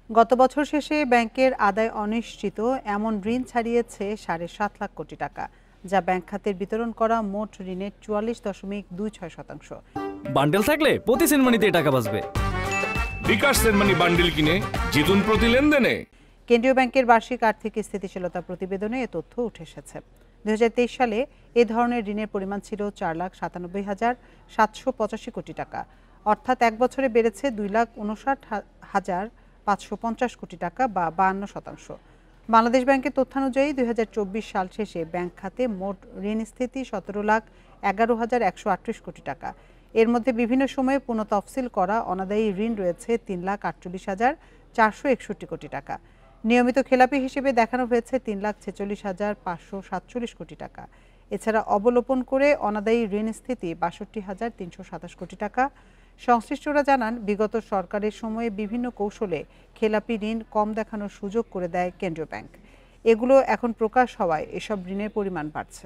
গত বছর শেষে ব্যাংকের আদায় অনিশ্চিত এমন ঋণ ছাড়িয়েছে ৭.৫ লাখ কোটি টাকা, যা ব্যাংক খাতের বিতরণ করা মোট ঋণের ৪৪.26%। বান্ডেল থাকলে প্রতি সেনমানিতে টাকা বাঁচবে। বিকাশ সেনমানি বান্ডেল কিনে জিতুন প্রতি লেনদেনে। কেন্দ্রীয় ব্যাংকের বার্ষিক আর্থিক স্থিতিশীলতা প্রতিবেদনে এ তথ্য উঠে এসেছে। ২০২৩ সালে এ ধরনের ঋণের পরিমাণ ছিল ৪,৯৭,৭৮৫ কোটি টাকা, অর্থাৎ এক বছরে বেড়েছে ২,৫৯,৫৫০ কোটি টাকা বা ৫২%। বাংলাদেশ ব্যাংকের তথ্যানুযায়ী ২০২৪ সাল শেষে ব্যাংক খাতে মোট ঋণ স্থিতি ১৭,১১,১৩৮ কোটি টাকা। এর মধ্যে বিভিন্ন সময়ে পুনঃতফসিল করা অনাদায়ী ঋণ রয়েছে ৩,৪৮,৪৬১ কোটি টাকা। নিয়মিত খেলাপি হিসেবে দেখানো হয়েছে ৩,৪৬,৫৪৭ কোটি টাকা। এছাড়া অবলোপন করে অনাদায়ী ঋণ স্থিতি ৬২,৩২৭ কোটি টাকা। সংশ্লিষ্টরা জানান, বিগত সরকারের সময়ে বিভিন্ন কৌশলে খেলাপি ঋণ কম দেখানোর সুযোগ করে দেয় কেন্দ্রীয় ব্যাংক। এগুলো এখন প্রকাশ হওয়ায় এসব ঋণের পরিমাণ বাড়ছে।